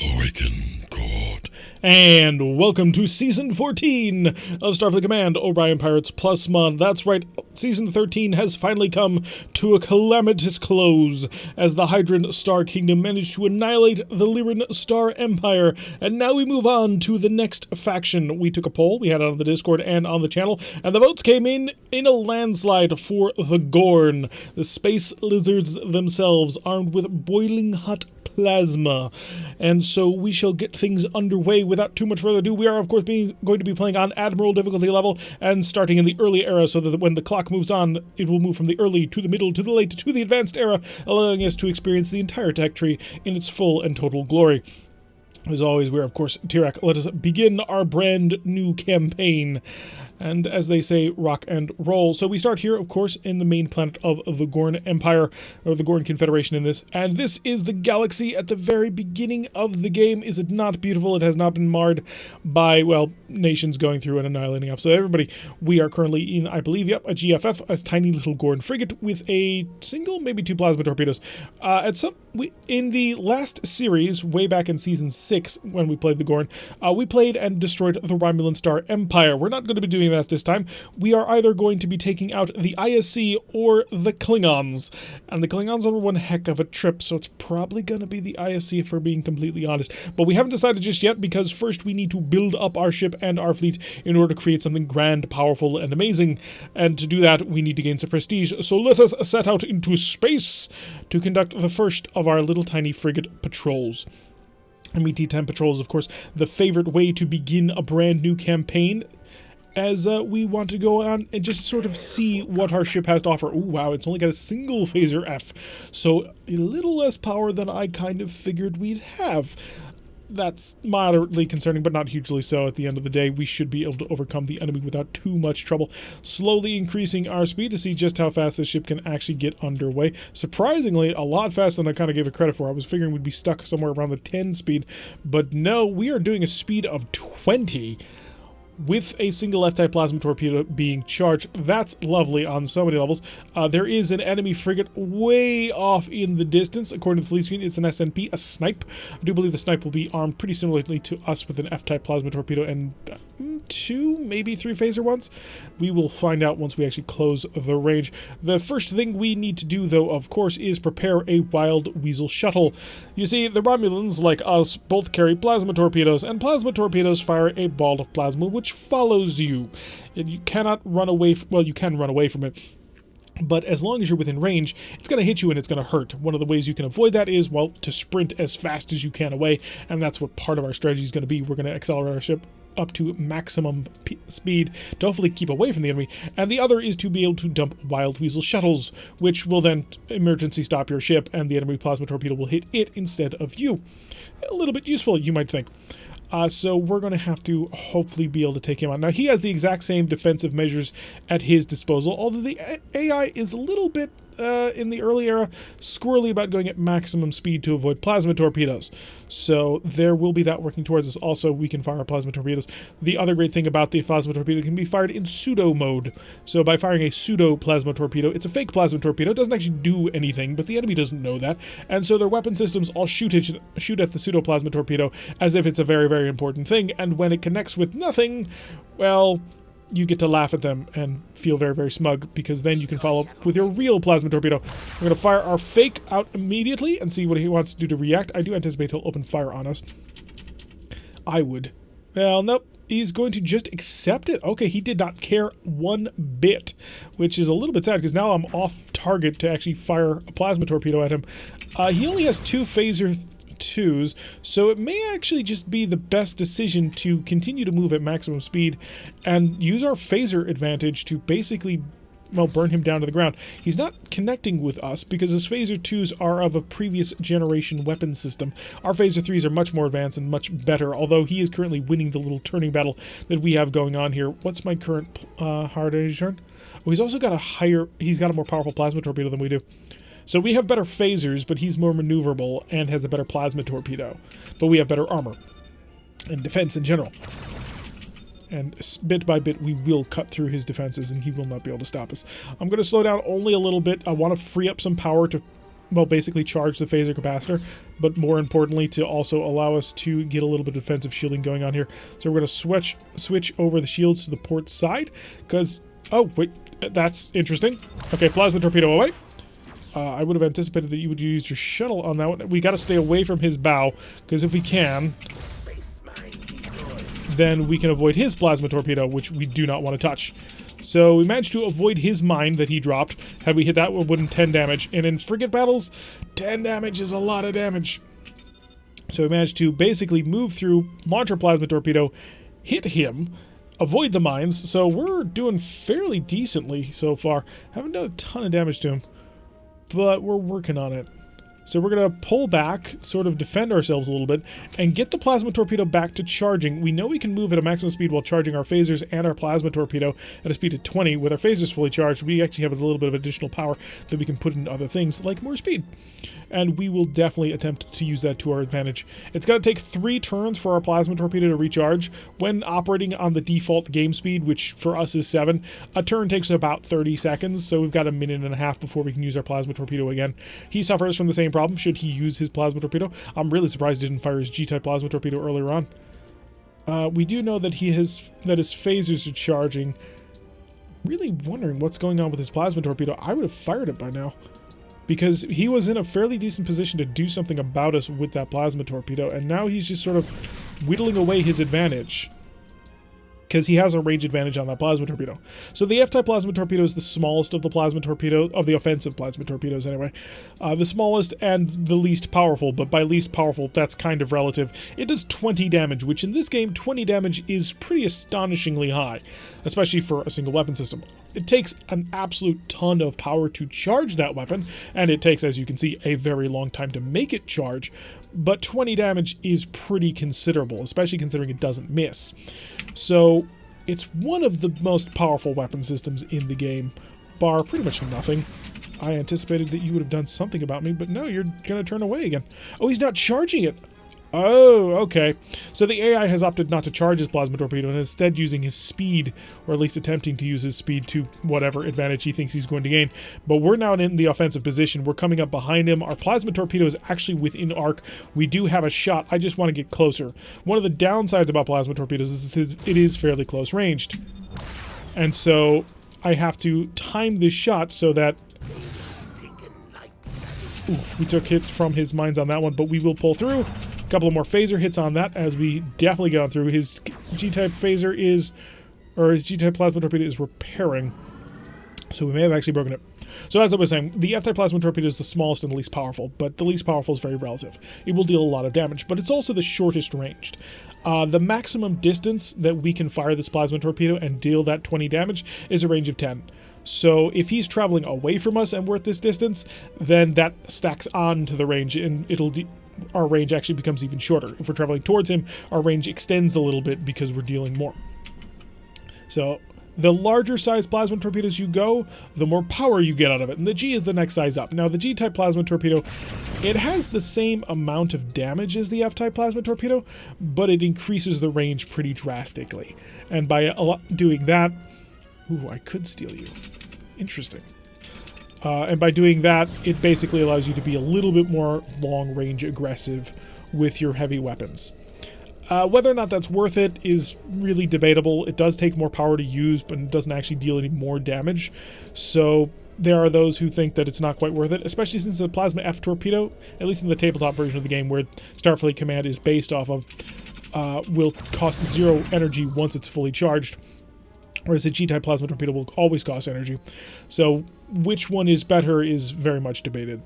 Awaken Cohort. And welcome to Season 14 of Starfleet Command, Orion Pirates Plus Mod. That's right, Season 13 has finally come to a calamitous close as the Hydran Star Kingdom managed to annihilate the Lyran Star Empire. And now we move on to the next faction. We took a poll, we had it on the Discord and on the channel, and the votes came in a landslide for the Gorn, the space lizards themselves, armed with boiling hot plasma. And so we shall get things underway without too much further ado. We are, of course, going to be playing on Admiral difficulty level and starting in the early era so that when the clock moves on, it will move from the early to the middle to the late to the advanced era, allowing us to experience the entire tech tree in its full and total glory. As always, we're, of course, Mirak. Let us begin our brand new campaign. And as they say, rock and roll. So we start here, of course, in the main planet of the Gorn Empire, or the Gorn Confederation in this. And this is the galaxy at the very beginning of the game. Is it not beautiful? It has not been marred by, well, nations going through and annihilating up. So everybody, we are currently in, I believe, yep, a GFF, a tiny little Gorn frigate with a single, maybe two plasma torpedoes. In the last series, way back in Season 6, when we played the Gorn, we played and destroyed the Romulan Star Empire. We're not going to be doing that this time. We are either going to be taking out the ISC or the Klingons. And the Klingons are one heck of a trip, so it's probably going to be the ISC if we're being completely honest. But we haven't decided just yet because first we need to build up our ship and our fleet in order to create something grand, powerful, and amazing. And to do that, we need to gain some prestige. So let us set out into space to conduct the first of our little tiny frigate patrols. MET-10 patrols, of course, the favorite way to begin a brand new campaign, as we want to go on and just sort of see what our ship has to offer. Ooh, wow, it's only got a single phaser F, so a little less power than I kind of figured we'd have. That's moderately concerning, but not hugely so. At the end of the day, we should be able to overcome the enemy without too much trouble. Slowly increasing our speed to see just how fast this ship can actually get underway. Surprisingly, a lot faster than I kind of gave it credit for. I was figuring we'd be stuck somewhere around the 10 speed, but no, we are doing a speed of 20. With a single F-type plasma torpedo being charged. That's lovely on so many levels. There is an enemy frigate way off in the distance. According to the fleet screen, it's an SNP, a snipe. I do believe the snipe will be armed pretty similarly to us with an F-type plasma torpedo and 2, maybe 3 phaser ones. We will find out once we actually close the range. The first thing we need to do, though, of course, is prepare a Wild Weasel shuttle. You see, the Romulans, like us, both carry plasma torpedoes, and plasma torpedoes fire a ball of plasma which follows you. And you cannot run away well, you can run away from it. But as long as you're within range, it's going to hit you and it's going to hurt. One of the ways you can avoid that is, well, to sprint as fast as you can away. And that's what part of our strategy is going to be. We're going to accelerate our ship up to maximum speed to hopefully keep away from the enemy. And the other is to be able to dump Wild Weasel shuttles, which will then emergency stop your ship and the enemy plasma torpedo will hit it instead of you. A little bit useful, you might think. So we're going to have to hopefully be able to take him on. Now, he has the exact same defensive measures at his disposal, although the AI is a little bit, in the early era, squirrely about going at maximum speed to avoid plasma torpedoes. So there will be that working towards us. Also, we can fire plasma torpedoes. The other great thing about the plasma torpedo can be fired in pseudo mode. So by firing a pseudo plasma torpedo, it's a fake plasma torpedo. It doesn't actually do anything, but the enemy doesn't know that. And so their weapon systems all shoot at the pseudo plasma torpedo as if it's a very, very important thing. And when it connects with nothing, well, you get to laugh at them and feel very, very smug, because then you can follow up with your real plasma torpedo. We're going to fire our fake out immediately and see what he wants to do to react. I do anticipate he'll open fire on us. I would. Well, nope. He's going to just accept it. Okay, he did not care one bit, which is a little bit sad because now I'm off target to actually fire a plasma torpedo at him. He only has 2 phaser 2s, so it may actually just be the best decision to continue to move at maximum speed and use our phaser advantage to basically, well, burn him down to the ground. He's not connecting with us because his phaser 2s are of a previous generation weapon system. Our phaser 3s are much more advanced and much better, although he is currently winning the little turning battle that we have going on here. What's my current hard energy turn? Oh, he's also got he's got a more powerful plasma torpedo than we do. So we have better phasers, but he's more maneuverable and has a better plasma torpedo. But we have better armor and defense in general. And bit by bit, we will cut through his defenses, and he will not be able to stop us. I'm going to slow down only a little bit. I want to free up some power to well, basically charge the phaser capacitor, but more importantly to also allow us to get a little bit of defensive shielding going on here. So we're going to switch over the shields to the port side, because, oh, wait, that's interesting. Okay, plasma torpedo away. I would have anticipated that you would use your shuttle on that one. We got to stay away from his bow, because if we can, then we can avoid his plasma torpedo, which we do not want to touch. So we managed to avoid his mine that he dropped. Had we hit that, we wouldn't 10 damage. And in frigate battles, 10 damage is a lot of damage. So we managed to basically move through, launch our plasma torpedo, hit him, avoid the mines. So we're doing fairly decently so far. Haven't done a ton of damage to him, but we're working on it. So we're going to pull back, sort of defend ourselves a little bit, and get the plasma torpedo back to charging. We know we can move at a maximum speed while charging our phasers and our plasma torpedo at a speed of 20. With our phasers fully charged, we actually have a little bit of additional power that we can put into other things, like more speed. And we will definitely attempt to use that to our advantage. It's going to take 3 turns for our plasma torpedo to recharge. When operating on the default game speed, which for us is 7, a turn takes about 30 seconds, so we've got a minute and a half before we can use our plasma torpedo again. He suffers from the same problem should he use his plasma torpedo. I'm really surprised he didn't fire his G-type plasma torpedo earlier on. We do know that his phasers are charging. Really wondering what's going on with his plasma torpedo. I would have fired it by now, because he was in a fairly decent position to do something about us with that plasma torpedo, and now he's just sort of whittling away his advantage, because he has a range advantage on that plasma torpedo. So the F-type plasma torpedo is the smallest of the plasma torpedo, of the offensive plasma torpedoes anyway. The smallest and the least powerful, but by least powerful, that's kind of relative. It does 20 damage, which in this game, 20 damage is pretty astonishingly high, especially for a single weapon system. It takes an absolute ton of power to charge that weapon, and it takes, as you can see, a very long time to make it charge, but 20 damage is pretty considerable, especially considering it doesn't miss. So it's one of the most powerful weapon systems in the game, bar pretty much nothing. I anticipated that you would have done something about me, but no, you're going to turn away again. Oh, he's not charging it. Oh, okay. So the AI has opted not to charge his plasma torpedo and instead using his speed, or at least attempting to use his speed to whatever advantage he thinks he's going to gain. But we're now in the offensive position. We're coming up behind him. Our plasma torpedo is actually within arc. We do have a shot. I just want to get closer. One of the downsides about plasma torpedoes is it is fairly close ranged. And so I have to time this shot so that... Ooh, we took hits from his mines on that one, but we will pull through. A couple of more phaser hits on that as we definitely get on through. His G-type phaser is, or his G-type plasma torpedo is repairing. So we may have actually broken it. So as I was saying, the F-type plasma torpedo is the smallest and the least powerful, but the least powerful is very relative. It will deal a lot of damage, but it's also the shortest ranged. The maximum distance that we can fire this plasma torpedo and deal that 20 damage is a range of 10. So if he's traveling away from us and we're at this distance, then that stacks on to the range, and our range actually becomes even shorter. If we're traveling towards him, our range extends a little bit because we're dealing more. So the larger size plasma torpedoes you go, the more power you get out of it, and the G is the next size up. Now the G-type plasma torpedo, it has the same amount of damage as the F-type plasma torpedo, but it increases the range pretty drastically. And by doing that, ooh, I could steal you. Interesting. And by doing that, it basically allows you to be a little bit more long-range aggressive with your heavy weapons. Whether or not that's worth it is really debatable. It does take more power to use, but it doesn't actually deal any more damage. So there are those who think that it's not quite worth it, especially since the Plasma F torpedo, at least in the tabletop version of the game where Starfleet Command is based off of, will cost 0 energy once it's fully charged. Whereas a G-type plasma torpedo will always cost energy. So which one is better is very much debated.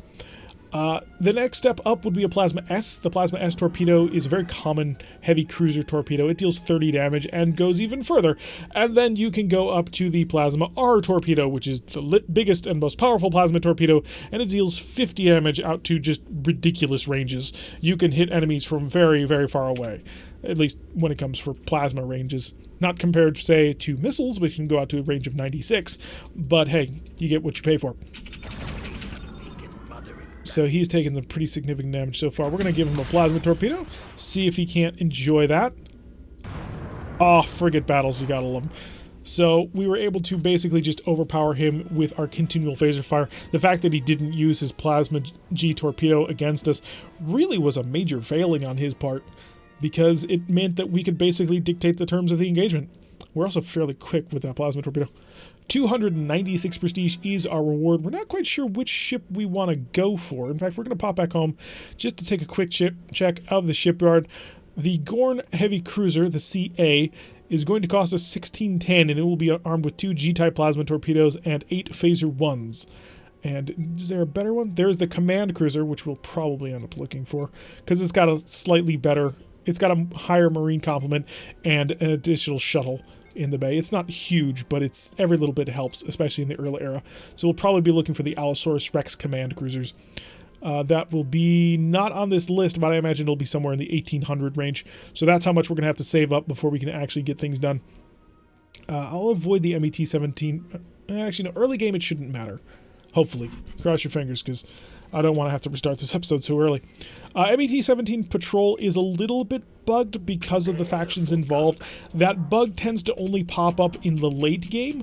The next step up would be a Plasma S. The Plasma S torpedo is a very common heavy cruiser torpedo. It deals 30 damage and goes even further. And then you can go up to the Plasma R torpedo, which is the biggest and most powerful plasma torpedo, and it deals 50 damage out to just ridiculous ranges. You can hit enemies from very, very far away, at least when it comes for plasma ranges. Not compared, say, to missiles, which can go out to a range of 96, but hey, you get what you pay for. So he's taken some pretty significant damage so far. We're going to give him a plasma torpedo, see if he can't enjoy that. Oh, frigate battles, you gotta love them. So we were able to basically just overpower him with our continual phaser fire. The fact that he didn't use his plasma G torpedo against us really was a major failing on his part, because it meant that we could basically dictate the terms of the engagement. We're also fairly quick with that plasma torpedo. 296 prestige is our reward. We're not quite sure which ship we want to go for. In fact, we're going to pop back home just to take a quick check of the shipyard. The Gorn Heavy Cruiser, the CA, is going to cost us 1610, and it will be armed with 2 G-type plasma torpedoes and 8 phaser 1s. And is there a better one? There's the Command Cruiser, which we'll probably end up looking for, because it's got a slightly better, it's got a higher marine complement and an additional shuttle in the bay. It's not huge, but it's every little bit helps, especially in the early era. So we'll probably be looking for the Allosaurus Rex Command Cruisers. That will be not on this list, but I imagine it'll be somewhere in the 1800 range. So that's how much we're going to have to save up before we can actually get things done. I'll avoid the MET-17. Actually, no, early game it shouldn't matter. Hopefully. Cross your fingers, because I don't want to have to restart this episode so early. MET-17 Patrol is a little bit bugged because of the factions involved. That bug tends to only pop up in the late game.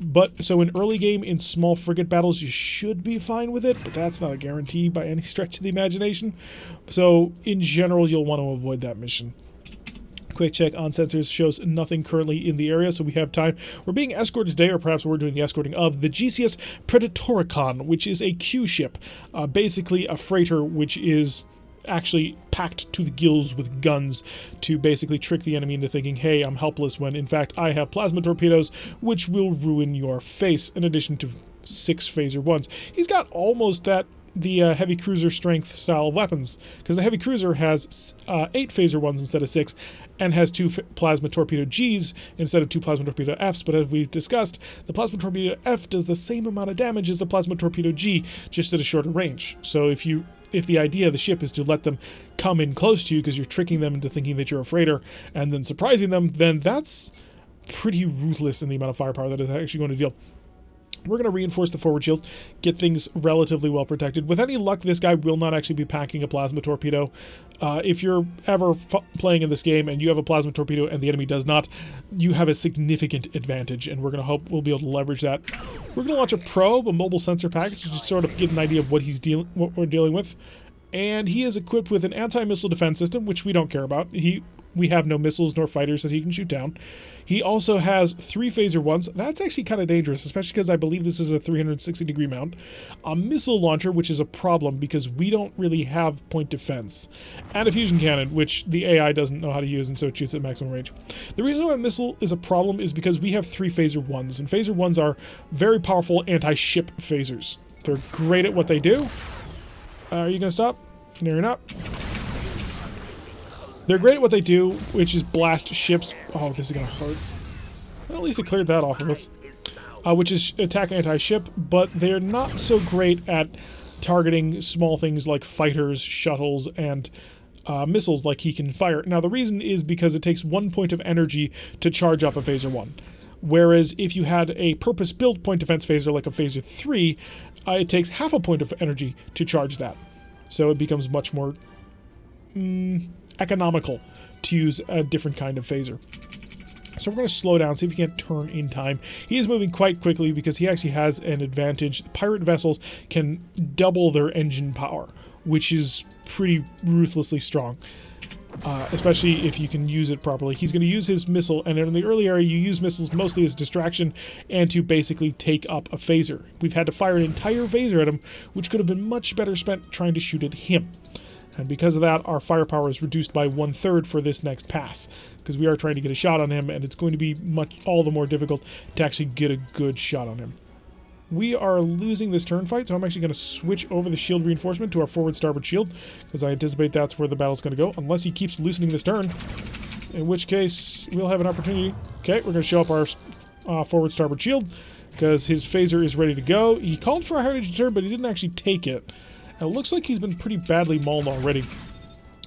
But so in early game, in small frigate battles, you should be fine with it, but that's not a guarantee by any stretch of the imagination. So in general, you'll want to avoid that mission. Quick check on sensors shows nothing currently in the area, so we have time. We're being escorted today, or perhaps we're doing the escorting of the GCS Predatoricon, which is a Q ship, basically a freighter which is actually packed to the gills with guns to basically trick the enemy into thinking, hey, I'm helpless, when in fact I have plasma torpedoes which will ruin your face, in addition to 6 phaser 1s. He's got almost the heavy cruiser strength style weapons, because the heavy cruiser has 8 phaser 1s instead of 6, and has 2 plasma torpedo Gs instead of 2 plasma torpedo Fs. But as we've discussed, the plasma torpedo F does the same amount of damage as the plasma torpedo G, just at a shorter range. So if the idea of the ship is to let them come in close to you because you're tricking them into thinking that you're a freighter and then surprising them, then that's pretty ruthless in the amount of firepower that is actually going to deal. We're going to reinforce the forward shield, get things relatively well protected. With any luck, this guy will not actually be packing a plasma torpedo. If you're ever playing in this game and you have a plasma torpedo and the enemy does not, you have a significant advantage, and we're going to hope we'll be able to leverage that. We're going to launch a probe, a mobile sensor package, to sort of get an idea of what we're dealing with. And he is equipped with an anti-missile defense system, which we don't care about. We have no missiles nor fighters that he can shoot down. He also has 3 phaser 1s. That's actually kind of dangerous, especially because I believe this is a 360-degree mount. A missile launcher, which is a problem because we don't really have point defense. And a fusion cannon, which the AI doesn't know how to use, and so it shoots at maximum range. The reason why a missile is a problem is because we have 3 phaser 1s, and phaser 1s are very powerful anti-ship phasers. They're great at what they do. Are you going to stop? No, you're not. They're great at what they do, which is blast ships. Oh, this is going to hurt. Well, at least it cleared that off of us. Which is attack anti-ship, but they're not so great at targeting small things like fighters, shuttles, and missiles like he can fire. Now, the reason is because it takes 1 point of energy to charge up a phaser 1. Whereas if you had a purpose-built point defense phaser like a phaser 3, it takes half a point of energy to charge that. So it becomes much more economical to use a different kind of phaser. So we're going to slow down, see if he can't turn in time. He is moving quite quickly because he actually has an advantage. Pirate vessels can double their engine power, which is pretty ruthlessly strong, especially if you can use it properly. He's going to use his missile, and in the early area you use missiles mostly as distraction and to basically take up a phaser. We've had to fire an entire phaser at him, which could have been much better spent trying to shoot at him. And because of that, our firepower is reduced by 1/3 for this next pass, because we are trying to get a shot on him, and it's going to be all the more difficult to actually get a good shot on him. We are losing this turn fight, so I'm actually going to switch over the shield reinforcement to our forward starboard shield, because I anticipate that's where the battle's going to go, unless he keeps loosening this turn, in which case we'll have an opportunity. Okay, we're going to show up our forward starboard shield, because his phaser is ready to go. He called for a high energy turn, but he didn't actually take it. It looks like he's been pretty badly mauled already.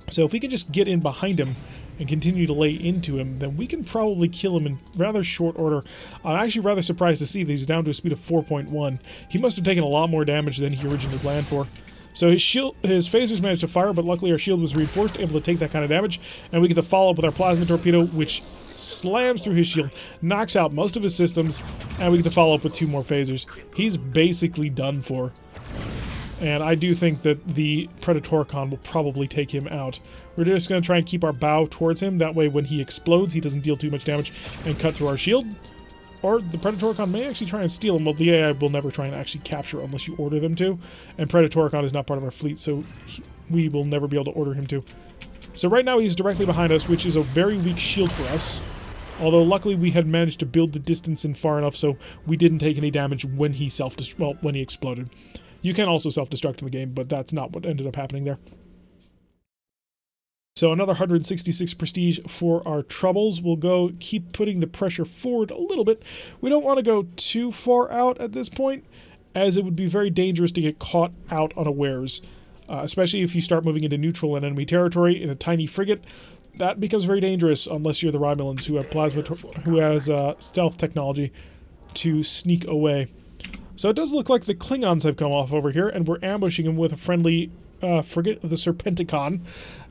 So if we can just get in behind him and continue to lay into him, then we can probably kill him in rather short order. I'm actually rather surprised to see that he's down to a speed of 4.1. He must have taken a lot more damage than he originally planned for. So his phasers managed to fire, but luckily our shield was reinforced, able to take that kind of damage, and we get to follow up with our plasma torpedo, which slams through his shield, knocks out most of his systems, and we get to follow up with 2 more phasers. He's basically done for. And I do think that the Predatoricon will probably take him out. We're just going to try and keep our bow towards him. That way when he explodes, he doesn't deal too much damage and cut through our shield. Or the Predatoricon may actually try and steal him. Well, the AI will never try and actually capture unless you order them to. And Predatoricon is not part of our fleet, so we will never be able to order him to. So right now he's directly behind us, which is a very weak shield for us. Although luckily we had managed to build the distance in far enough so we didn't take any damage when he when he exploded. You can also self-destruct in the game, but that's not what ended up happening there. So another 166 prestige for our troubles. We'll keep putting the pressure forward a little bit. We don't want to go too far out at this point, as it would be very dangerous to get caught out unawares. Especially if you start moving into neutral and enemy territory in a tiny frigate. That becomes very dangerous unless you're the Romulans who have stealth technology to sneak away. So it does look like the Klingons have come off over here, and we're ambushing them with a friendly frigate of the Serpenticon.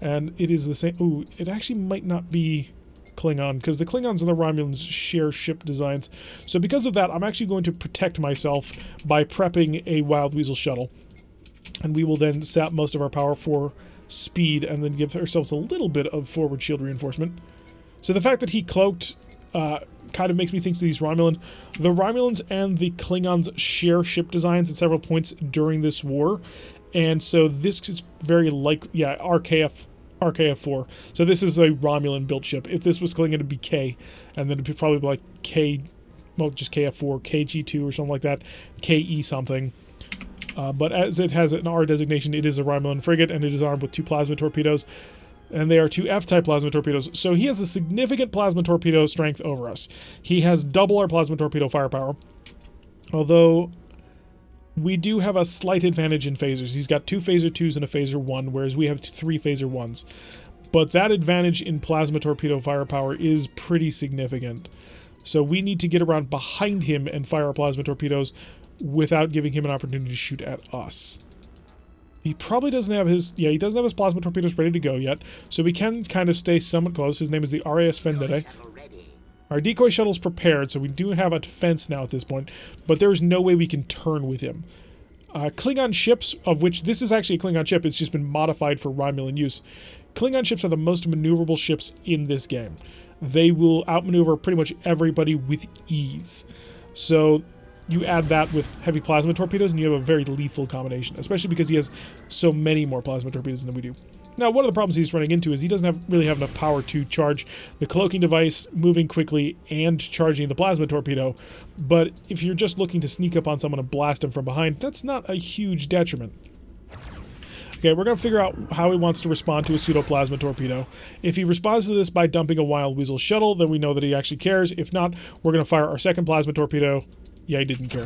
And it is the same... Ooh, it actually might not be Klingon, because the Klingons and the Romulans share ship designs. So because of that, I'm actually going to protect myself by prepping a Wild Weasel shuttle. And we will then sap most of our power for speed, and then give ourselves a little bit of forward shield reinforcement. So the fact that he cloaked... kind of makes me think that he's Romulan. The Romulans and the Klingons share ship designs at several points during this war, and so this is very like, yeah, RKF4. So this is a Romulan built ship. If this was Klingon, it'd be K, and then it'd be probably like just KF4, KG2 or something like that, KE something. But as it has an R designation, it is a Romulan frigate, and it is armed with 2 plasma torpedoes. And they are 2 F-type plasma torpedoes. So he has a significant plasma torpedo strength over us. He has double our plasma torpedo firepower. Although, we do have a slight advantage in phasers. He's got 2 phaser 2s and a phaser 1, whereas we have 3 phaser 1s. But that advantage in plasma torpedo firepower is pretty significant. So we need to get around behind him and fire our plasma torpedoes without giving him an opportunity to shoot at us. He probably doesn't have his... Yeah, he doesn't have his plasma torpedoes ready to go yet, so we can kind of stay somewhat close. His name is the RAS Vendetta. Our decoy shuttle's prepared, so we do have a defense now at this point, but there's no way we can turn with him. Klingon ships, of which this is actually a Klingon ship, it's just been modified for Romulan use. Klingon ships are the most maneuverable ships in this game. They will outmaneuver pretty much everybody with ease. So... you add that with heavy plasma torpedoes, and you have a very lethal combination, especially because he has so many more plasma torpedoes than we do. Now, one of the problems he's running into is he doesn't really have enough power to charge the cloaking device, moving quickly, and charging the plasma torpedo. But if you're just looking to sneak up on someone and blast him from behind, that's not a huge detriment. Okay, we're going to figure out how he wants to respond to a pseudo-plasma torpedo. If he responds to this by dumping a Wild Weasel shuttle, then we know that he actually cares. If not, we're going to fire our second plasma torpedo. Yeah, he didn't care.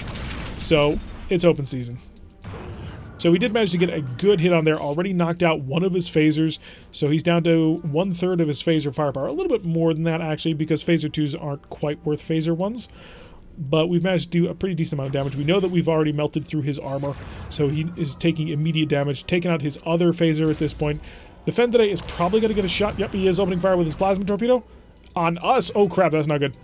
So, it's open season. So we did manage to get a good hit on there, already knocked out one of his phasers, so he's down to 1/3 of his phaser firepower. A little bit more than that, actually, because phaser 2s aren't quite worth phaser 1s. But we've managed to do a pretty decent amount of damage. We know that we've already melted through his armor, so he is taking immediate damage, taking out his other phaser at this point. The Vendetta is probably going to get a shot. Yep, he is opening fire with his plasma torpedo. On us! Oh crap, that's not good.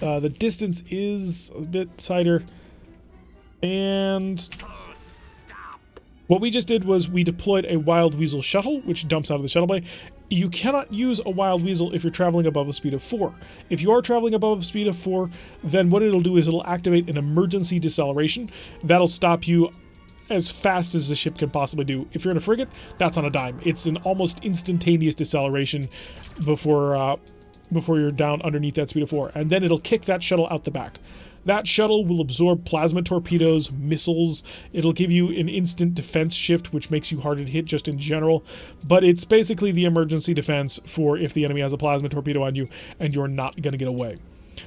The distance is a bit tighter. And what we just did was we deployed a Wild Weasel shuttle, which dumps out of the shuttle bay. You cannot use a Wild Weasel if you're traveling above a speed of 4. If you are traveling above a speed of 4, then what it'll do is it'll activate an emergency deceleration. That'll stop you as fast as the ship can possibly do. If you're in a frigate, that's on a dime. It's an almost instantaneous deceleration before you're down underneath that speed of 4. And then it'll kick that shuttle out the back. That shuttle will absorb plasma torpedoes, missiles. It'll give you an instant defense shift, which makes you harder to hit just in general. But it's basically the emergency defense for if the enemy has a plasma torpedo on you and you're not going to get away.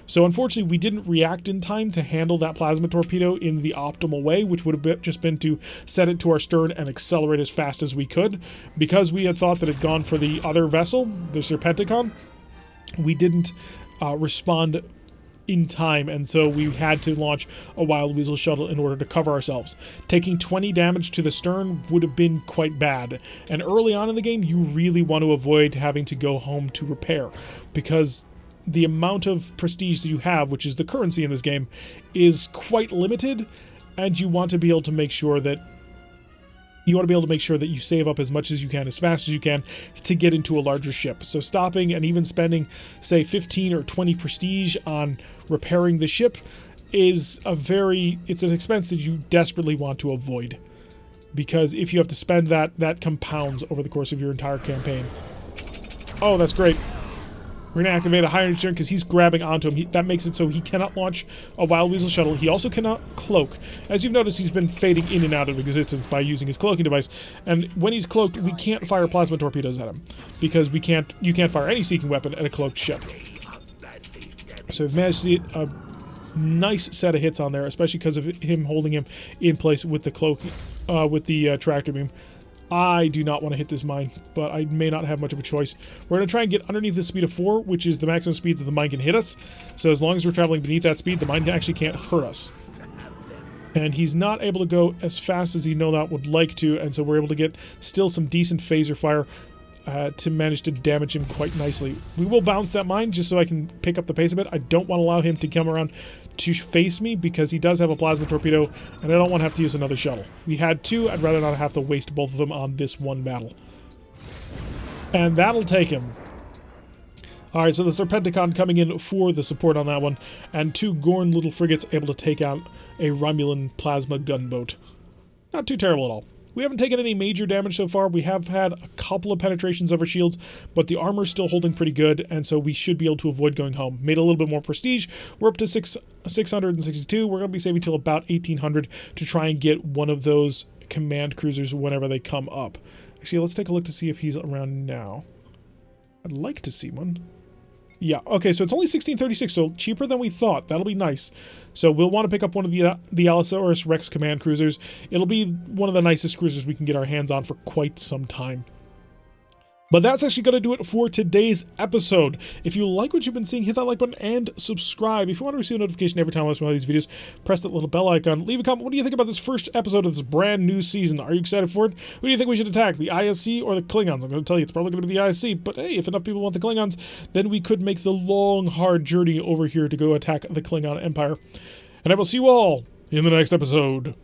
So unfortunately, we didn't react in time to handle that plasma torpedo in the optimal way, which would have just been to set it to our stern and accelerate as fast as we could. Because we had thought that it had gone for the other vessel, the Serpenticon, we didn't respond in time, and so we had to launch a Wild Weasel shuttle in order to cover ourselves. Taking 20 damage to the stern would have been quite bad, and early on in the game you really want to avoid having to go home to repair, because the amount of prestige that you have, which is the currency in this game, is quite limited, and you want to be able to make sure that you save up as much as you can, as fast as you can, to get into a larger ship. So stopping and even spending, say, 15 or 20 prestige on repairing the ship is it's an expense that you desperately want to avoid. Because if you have to spend that compounds over the course of your entire campaign. Oh, that's great. We're going to activate a higher turn because he's grabbing onto him. That makes it so he cannot launch a Wild Weasel shuttle. He also cannot cloak. As you've noticed, he's been fading in and out of existence by using his cloaking device. And when he's cloaked, we can't fire plasma torpedoes at him because you can't fire any seeking weapon at a cloaked ship. So we've managed to get a nice set of hits on there, especially because of him holding him in place with the cloak, with the tractor beam. I do not want to hit this mine, but I may not have much of a choice. We're going to try and get underneath the speed of 4, which is the maximum speed that the mine can hit us. So as long as we're traveling beneath that speed, the mine actually can't hurt us. And he's not able to go as fast as he no doubt would like to, and so we're able to get still some decent phaser fire to manage to damage him quite nicely. We will bounce that mine just so I can pick up the pace a bit. I don't want to allow him to come around to face me because he does have a plasma torpedo, and I don't want to have to use another shuttle. We had 2, I'd rather not have to waste both of them on this one battle. And that'll take him. Alright, so the Serpenticon coming in for the support on that one, and 2 Gorn little frigates able to take out a Romulan plasma gunboat. Not too terrible at all. We haven't taken any major damage so far. We have had a couple of penetrations of our shields, but the armor's still holding pretty good, and so we should be able to avoid going home. Made a little bit more prestige. We're up to 662. We're going to be saving till about 1800 to try and get one of those command cruisers whenever they come up. Actually, let's take a look to see if he's around now. I'd like to see one. Yeah, okay, so it's only 1636, so cheaper than we thought. That'll be nice. So we'll want to pick up one of the Allosaurus Rex command cruisers. It'll be one of the nicest cruisers we can get our hands on for quite some time. But that's actually going to do it for today's episode. If you like what you've been seeing, hit that like button and subscribe. If you want to receive a notification every time I post one of these videos, press that little bell icon. Leave a comment. What do you think about this first episode of this brand new season? Are you excited for it? Who do you think we should attack, the ISC or the Klingons? I'm going to tell you it's probably going to be the ISC, but hey, if enough people want the Klingons, then we could make the long, hard journey over here to go attack the Klingon Empire. And I will see you all in the next episode.